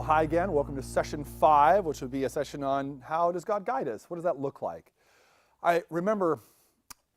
hi again. Welcome to session 5, which would be a session on how does God guide us? What does that look like? I remember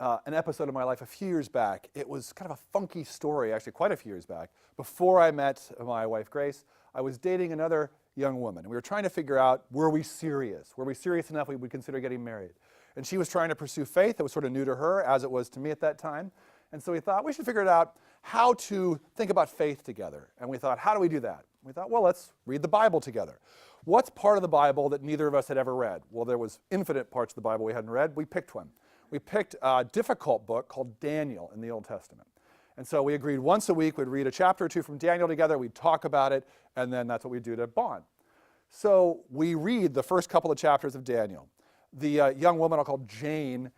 an episode of my life a few years back. It was kind of a funky story, actually quite a few years back. Before I met my wife, Grace, I was dating another young woman. We were trying to figure out, were we serious? Were we serious enough we would consider getting married? And she was trying to pursue faith. It was sort of new to her, as it was to me at that time. And so we thought we should figure it out how to think about faith together. And we thought, how do we do that? We thought, well, let's read the Bible together. What's part of the Bible that neither of us had ever read? Well, there was infinite parts of the Bible we hadn't read. We picked one. We picked a difficult book called Daniel in the Old Testament. And so we agreed once a week we'd read a chapter or two from Daniel together, we'd talk about it, and then that's what we'd do to bond. So we read the first couple of chapters of Daniel. The young woman I'll call Jane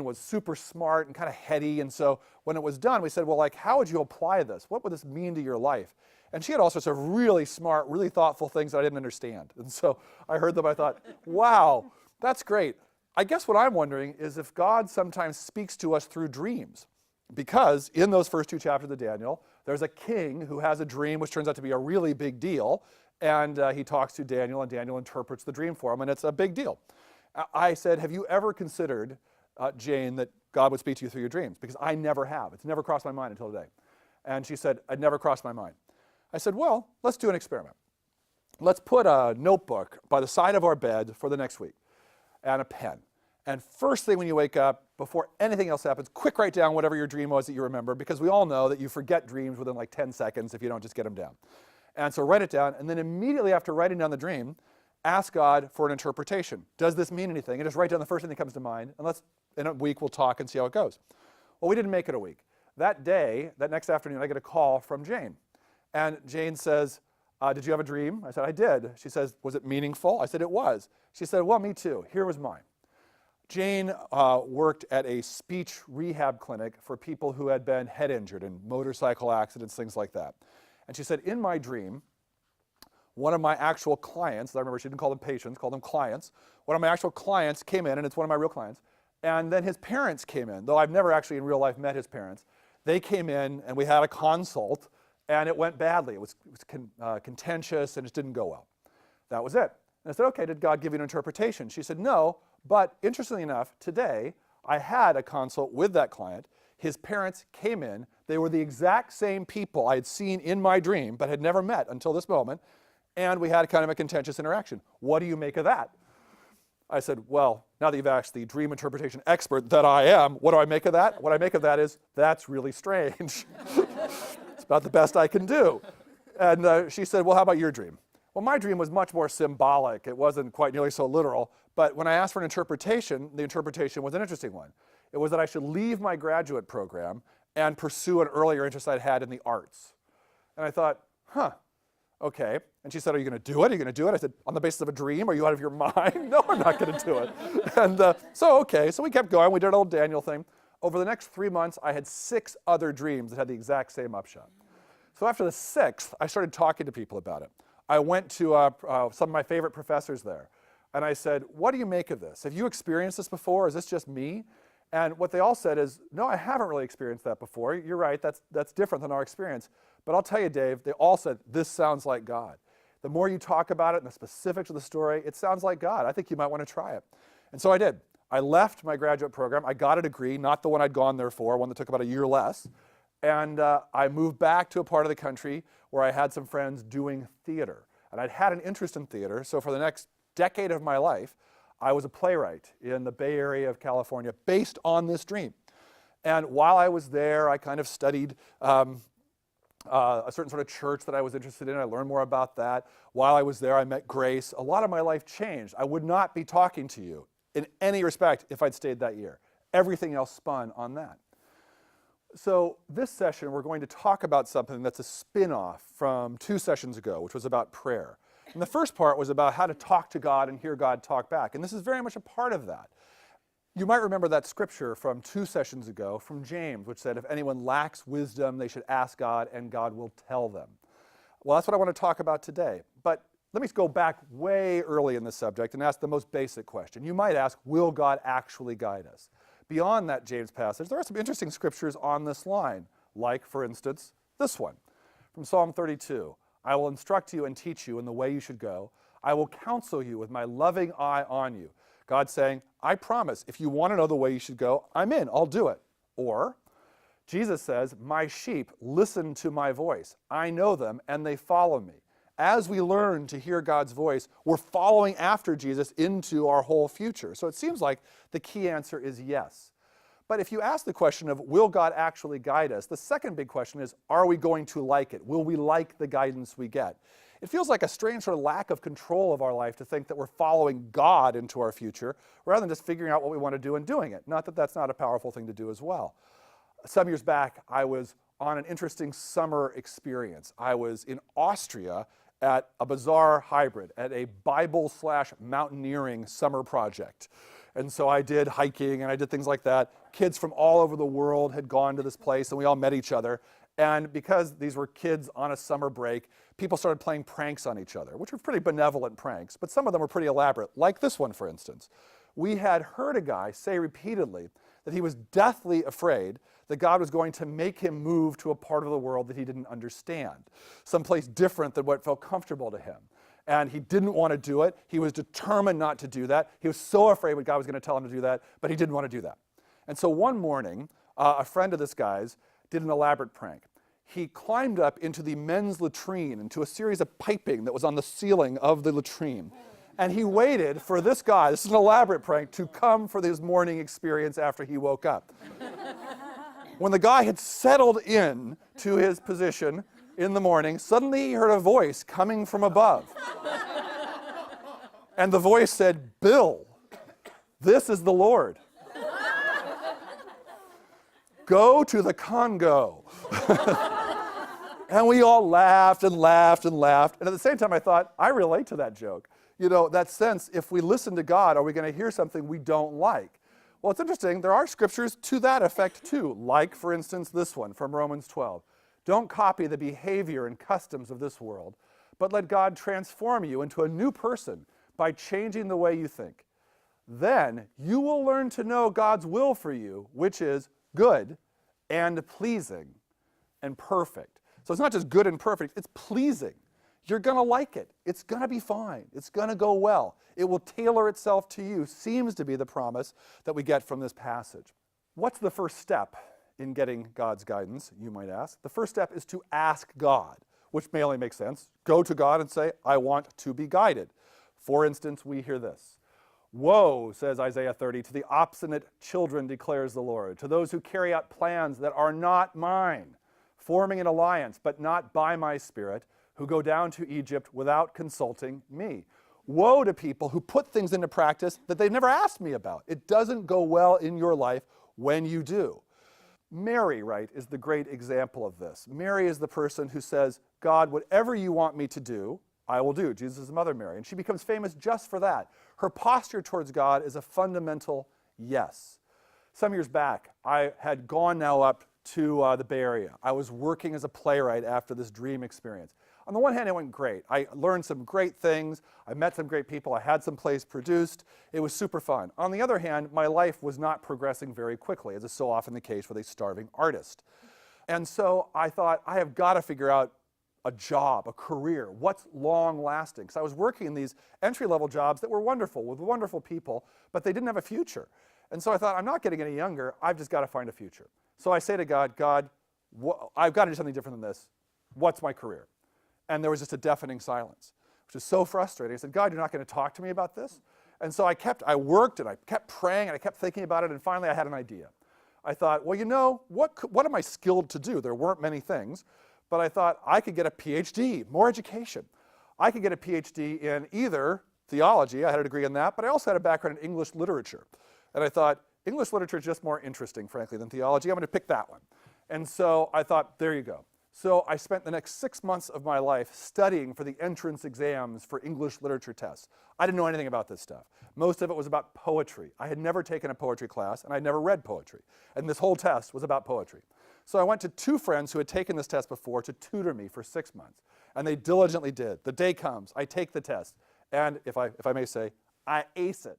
was super smart and kind of heady, and so when it was done, we said, well, like, how would you apply this? What would this mean to your life? And she had all sorts of really smart, really thoughtful things that I didn't understand. And so I heard them, I thought, wow, that's great. I guess what I'm wondering is if God sometimes speaks to us through dreams. Because in those first 2 chapters of Daniel, there's a king who has a dream which turns out to be a really big deal. And he talks to Daniel, and Daniel interprets the dream for him, and it's a big deal. I said, have you ever considered, Jane, that God would speak to you through your dreams? Because I never have. It's never crossed my mind until today. And she said, it never crossed my mind. I said, well, let's do an experiment. Let's put a notebook by the side of our bed for the next week and a pen. And first thing when you wake up, before anything else happens, quick write down whatever your dream was that you remember, because we all know that you forget dreams within like 10 seconds if you don't just get them down. And so write it down, and then immediately after writing down the dream, ask God for an interpretation. Does this mean anything? And just write down the first thing that comes to mind, and in a week we'll talk and see how it goes. Well, we didn't make it a week. That day, that next afternoon, I get a call from Jane. And Jane says, did you have a dream? I said, I did. She says, was it meaningful? I said, it was. She said, well, me too. Here was mine. Jane worked at a speech rehab clinic for people who had been head injured in motorcycle accidents, things like that. And she said, in my dream, one of my actual clients, I remember she didn't call them patients, called them clients. One of my actual clients came in, and it's one of my real clients, and then his parents came in, though I've never actually in real life met his parents. They came in, and we had a consult, and it went badly. It was contentious, and it didn't go well. That was it. And I said, okay, did God give you an interpretation? She said, no, but interestingly enough, today, I had a consult with that client. His parents came in. They were the exact same people I had seen in my dream, but had never met until this moment, and we had kind of a contentious interaction. What do you make of that? I said, well, now that you've asked the dream interpretation expert that I am, what do I make of that? What I make of that is, that's really strange. It's about the best I can do. And she said, well, how about your dream? Well, my dream was much more symbolic. It wasn't quite nearly so literal. But when I asked for an interpretation, the interpretation was an interesting one. It was that I should leave my graduate program and pursue an earlier interest I'd had in the arts. And I thought, okay. And she said, are you going to do it? Are you going to do it? I said, on the basis of a dream? Are you out of your mind? No, I'm not going to do it. And okay. So we kept going. We did an old Daniel thing. Over the next 3 months, I had 6 other dreams that had the exact same upshot. So after the 6th, I started talking to people about it. I went to some of my favorite professors there. And I said, what do you make of this? Have you experienced this before? Is this just me? And what they all said is, no, I haven't really experienced that before. You're right, that's different than our experience. But I'll tell you, Dave, they all said, this sounds like God. The more you talk about it and the specifics of the story, it sounds like God. I think you might want to try it. And so I did. I left my graduate program. I got a degree, not the one I'd gone there for, one that took about a year less. And I moved back to a part of the country where I had some friends doing theater. And I'd had an interest in theater, so for the next decade of my life, I was a playwright in the Bay Area of California based on this dream. And while I was there, I kind of studied a certain sort of church that I was interested in. I learned more about that. While I was there, I met Grace. A lot of my life changed. I would not be talking to you in any respect if I'd stayed that year. Everything else spun on that. So this session, we're going to talk about something that's a spin-off from 2 sessions ago, which was about prayer. And the first part was about how to talk to God and hear God talk back. And this is very much a part of that. You might remember that scripture from 2 sessions ago from James, which said, if anyone lacks wisdom, they should ask God, and God will tell them. Well, that's what I want to talk about today. But let me go back way early in the subject and ask the most basic question. You might ask, will God actually guide us? Beyond that James passage, there are some interesting scriptures on this line, like, for instance, this one from Psalm 32. I will instruct you and teach you in the way you should go. I will counsel you with my loving eye on you. God saying, I promise, if you want to know the way you should go, I'm in, I'll do it. Or Jesus says, my sheep listen to my voice. I know them and they follow me. As we learn to hear God's voice, we're following after Jesus into our whole future. So it seems like the key answer is yes. But if you ask the question of, will God actually guide us? The second big question is, are we going to like it? Will we like the guidance we get? It feels like a strange sort of lack of control of our life to think that we're following God into our future rather than just figuring out what we want to do and doing it. Not that that's not a powerful thing to do as well. Some years back, I was on an interesting summer experience. I was in Austria at a bizarre hybrid, at a Bible/mountaineering summer project. And so I did hiking and I did things like that. Kids from all over the world had gone to this place and we all met each other. And because these were kids on a summer break, people started playing pranks on each other, which were pretty benevolent pranks, but some of them were pretty elaborate, like this one, for instance. We had heard a guy say repeatedly that he was deathly afraid that God was going to make him move to a part of the world that he didn't understand, someplace different than what felt comfortable to him. And he didn't want to do it. He was determined not to do that. He was so afraid what God was going to tell him to do that, but he didn't want to do that. And so one morning, a friend of this guy's did an elaborate prank. He climbed up into the men's latrine, into a series of piping that was on the ceiling of the latrine. And he waited for this guy, this is an elaborate prank, to come for his morning experience after he woke up. When the guy had settled in to his position in the morning, suddenly he heard a voice coming from above. And the voice said, Bill, this is the Lord. Go to the Congo. And we all laughed and laughed and laughed. And at the same time, I thought, I relate to that joke. You know, that sense, if we listen to God, are we going to hear something we don't like? Well, it's interesting. There are scriptures to that effect, too. Like, for instance, this one from Romans 12. Don't copy the behavior and customs of this world, but let God transform you into a new person by changing the way you think. Then you will learn to know God's will for you, which is good and pleasing and perfect. So it's not just good and perfect, it's pleasing. You're going to like it. It's going to be fine. It's going to go well. It will tailor itself to you, seems to be the promise that we get from this passage. What's the first step in getting God's guidance, you might ask? The first step is to ask God, which may only make sense. Go to God and say, I want to be guided. For instance, we hear this. Woe, says Isaiah 30, to the obstinate children, declares the Lord, to those who carry out plans that are not mine, forming an alliance, but not by my Spirit, who go down to Egypt without consulting me. Woe to people who put things into practice that they've never asked me about. It doesn't go well in your life when you do. Mary, right, is the great example of this. Mary is the person who says, God, whatever you want me to do, I will do. Jesus' mother, Mary. And she becomes famous just for that. Her posture towards God is a fundamental yes. Some years back, I had gone now up to the Bay Area. I was working as a playwright after this dream experience. On the one hand, it went great. I learned some great things. I met some great people. I had some plays produced. It was super fun. On the other hand, my life was not progressing very quickly, as is so often the case with a starving artist. And so I thought, I have got to figure out a job, a career, what's long-lasting. So I was working in these entry-level jobs that were wonderful, with wonderful people, but they didn't have a future. And so I thought, I'm not getting any younger. I've just got to find a future. So I say to God, God, I've got to do something different than this. What's my career? And there was just a deafening silence, which is so frustrating. I said, God, you're not going to talk to me about this? And so I worked and I kept praying and I kept thinking about it, and finally I had an idea. I thought, well, you know, what am I skilled to do? There weren't many things, but I thought I could get a PhD, more education. I could get a PhD in either theology, I had a degree in that, but I also had a background in English literature. And I thought, English literature is just more interesting, frankly, than theology. I'm going to pick that one. And so I thought, there you go. So I spent the next 6 months of my life studying for the entrance exams for English literature tests. I didn't know anything about this stuff. Most of it was about poetry. I had never taken a poetry class, and I'd never read poetry. And this whole test was about poetry. So I went to 2 friends who had taken this test before to tutor me for 6 months. And they diligently did. The day comes, I take the test, and if I may say, I ace it.